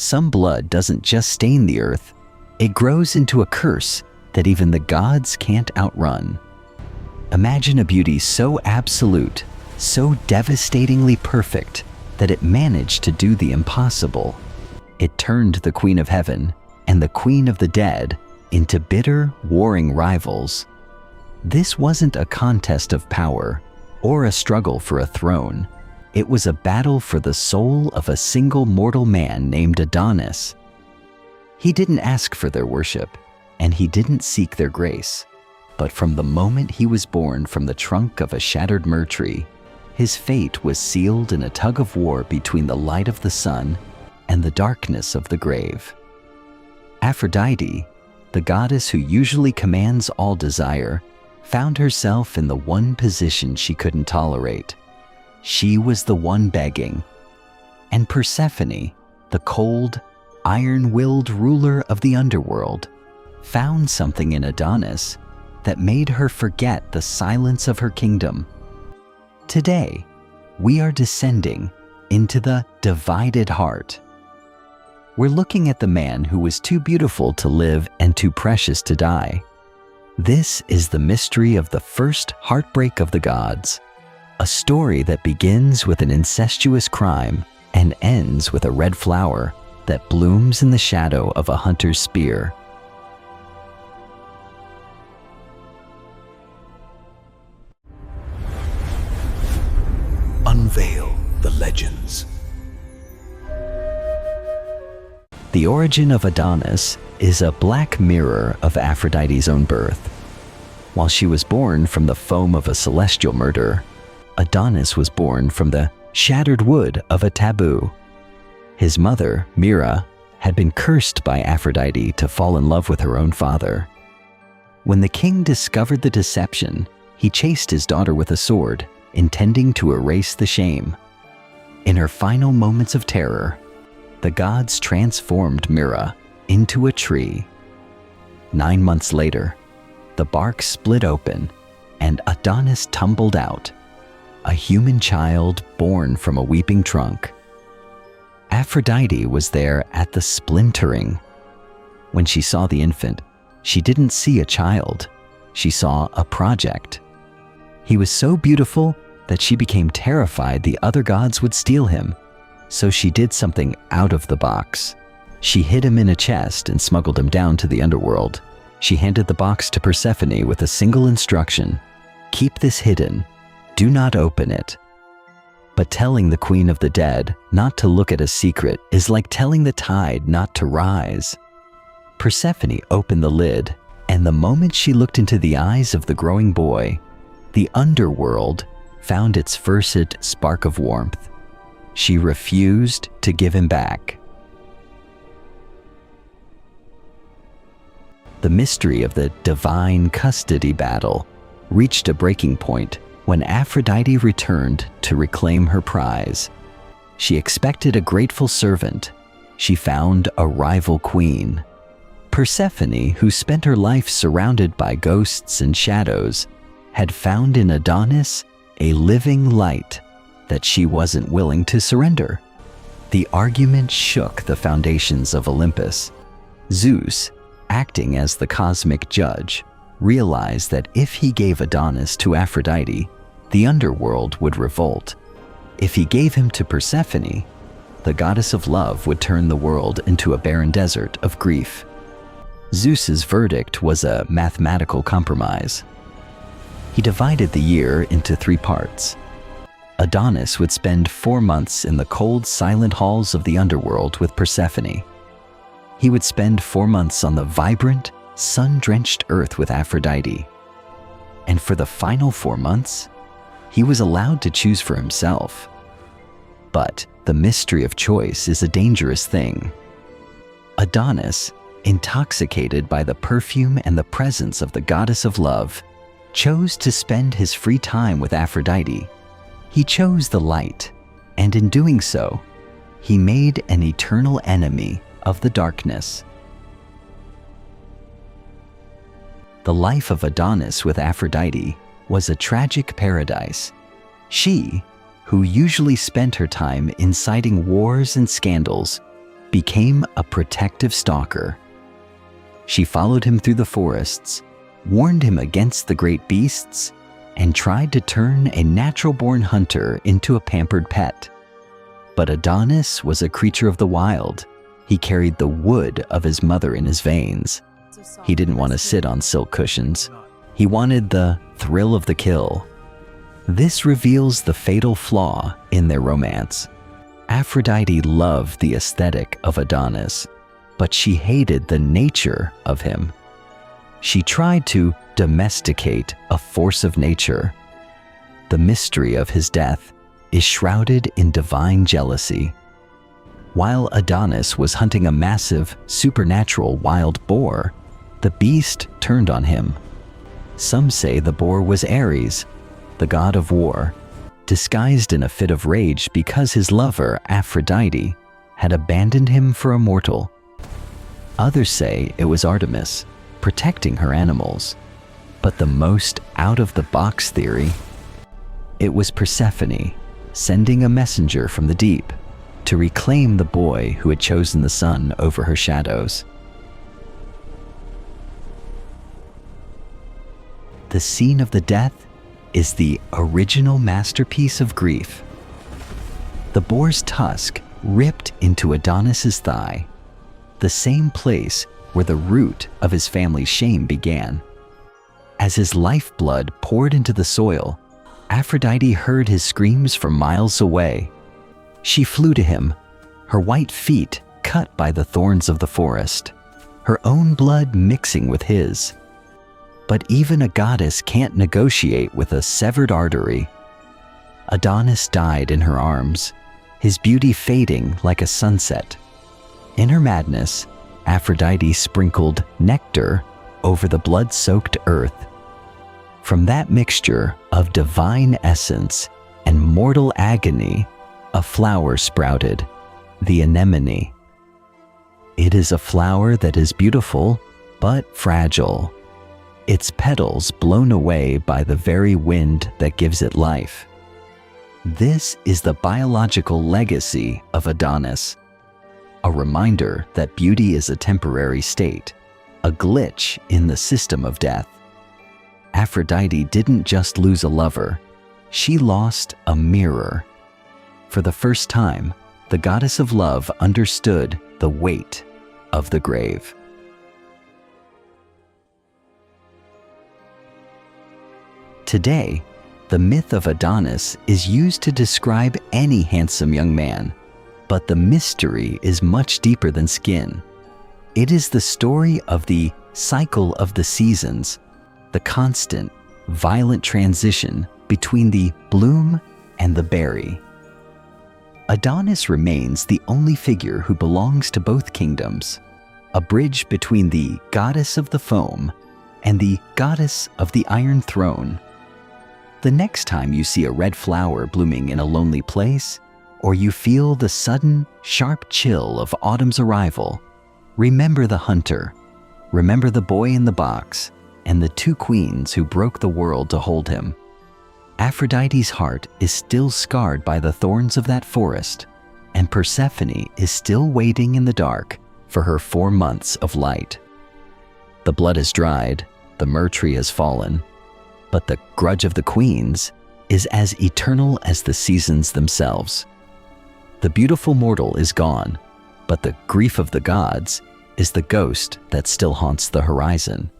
Some blood doesn't just stain the earth, it grows into a curse that even the gods can't outrun. Imagine a beauty so absolute, so devastatingly perfect, that it managed to do the impossible. It turned the Queen of Heaven and the Queen of the Dead into bitter, warring rivals. This wasn't a contest of power or a struggle for a throne. It was a battle for the soul of a single mortal man named Adonis. He didn't ask for their worship, and he didn't seek their grace. But from the moment he was born from the trunk of a shattered myrrh tree, his fate was sealed in a tug of war between the light of the sun and the darkness of the grave. Aphrodite, the goddess who usually commands all desire, found herself in the one position she couldn't tolerate. She was the one begging. And Persephone, the cold, iron-willed ruler of the underworld, found something in Adonis that made her forget the silence of her kingdom. Today, we are descending into the divided heart. We're looking at the man who was too beautiful to live and too precious to die. This is the mystery of the first heartbreak of the gods, a story that begins with an incestuous crime and ends with a red flower that blooms in the shadow of a hunter's spear. Unveil the legends. The origin of Adonis is a black mirror of Aphrodite's own birth. While she was born from the foam of a celestial murder, Adonis was born from the shattered wood of a taboo. His mother, Myrrha, had been cursed by Aphrodite to fall in love with her own father. When the king discovered the deception, he chased his daughter with a sword, intending to erase the shame. In her final moments of terror, the gods transformed Myrrha into a tree. 9 months later, the bark split open and Adonis tumbled out, a human child born from a weeping trunk. Aphrodite was there at the splintering. When she saw the infant, she didn't see a child, she saw a project. He was so beautiful that she became terrified the other gods would steal him, so she did something out of the box. She hid him in a chest and smuggled him down to the underworld. She handed the box to Persephone with a single instruction: keep this hidden, do not open it. But telling the Queen of the Dead not to look at a secret is like telling the tide not to rise. Persephone opened the lid, and the moment she looked into the eyes of the growing boy, the underworld found its first spark of warmth. She refused to give him back. The mystery of the divine custody battle reached a breaking point when Aphrodite returned to reclaim her prize. She expected a grateful servant. She found a rival queen. Persephone, who spent her life surrounded by ghosts and shadows, had found in Adonis a living light that she wasn't willing to surrender. The argument shook the foundations of Olympus. Zeus, acting as the cosmic judge, realized that if he gave Adonis to Aphrodite, the underworld would revolt. If he gave him to Persephone, the goddess of love would turn the world into a barren desert of grief. Zeus's verdict was a mathematical compromise. He divided the year into 3 parts. Adonis would spend 4 months in the cold, silent halls of the underworld with Persephone. He would spend 4 months on the vibrant, sun-drenched earth with Aphrodite. And for the final 4 months, he was allowed to choose for himself. But the mystery of choice is a dangerous thing. Adonis, intoxicated by the perfume and the presence of the goddess of love, chose to spend his free time with Aphrodite. He chose the light, and in doing so, he made an eternal enemy of the darkness. The life of Adonis with Aphrodite was a tragic paradise. She, who usually spent her time inciting wars and scandals, became a protective stalker. She followed him through the forests, warned him against the great beasts, and tried to turn a natural-born hunter into a pampered pet. But Adonis was a creature of the wild. He carried the wood of his mother in his veins. He didn't want to sit on silk cushions. He wanted the thrill of the kill. This reveals the fatal flaw in their romance. Aphrodite loved the aesthetic of Adonis, but she hated the nature of him. She tried to domesticate a force of nature. The mystery of his death is shrouded in divine jealousy. While Adonis was hunting a massive, supernatural wild boar, the beast turned on him. Some say the boar was Ares, the god of war, disguised in a fit of rage because his lover, Aphrodite, had abandoned him for a mortal. Others say it was Artemis, protecting her animals. But the most out-of-the-box theory, it was Persephone, sending a messenger from the deep to reclaim the boy who had chosen the sun over her shadows. The scene of the death is the original masterpiece of grief. The boar's tusk ripped into Adonis's thigh, the same place where the root of his family's shame began. As his lifeblood poured into the soil, Aphrodite heard his screams from miles away. She flew to him, her white feet cut by the thorns of the forest, her own blood mixing with his. But even a goddess can't negotiate with a severed artery. Adonis died in her arms, his beauty fading like a sunset. In her madness, Aphrodite sprinkled nectar over the blood-soaked earth. From that mixture of divine essence and mortal agony, a flower sprouted, the anemone. It is a flower that is beautiful, but fragile, its petals blown away by the very wind that gives it life. This is the biological legacy of Adonis, a reminder that beauty is a temporary state, a glitch in the system of death. Aphrodite didn't just lose a lover, she lost a mirror. For the first time, the goddess of love understood the weight of the grave. Today, the myth of Adonis is used to describe any handsome young man, but the mystery is much deeper than skin. It is the story of the cycle of the seasons, the constant, violent transition between the bloom and the berry. Adonis remains the only figure who belongs to both kingdoms, a bridge between the goddess of the foam and the goddess of the Iron Throne. The next time you see a red flower blooming in a lonely place, or you feel the sudden, sharp chill of autumn's arrival, remember the hunter, remember the boy in the box, and the two queens who broke the world to hold him. Aphrodite's heart is still scarred by the thorns of that forest, and Persephone is still waiting in the dark for her 4 months of light. The blood is dried, the myrrh tree has fallen, but the grudge of the queens is as eternal as the seasons themselves. The beautiful mortal is gone, but the grief of the gods is the ghost that still haunts the horizon.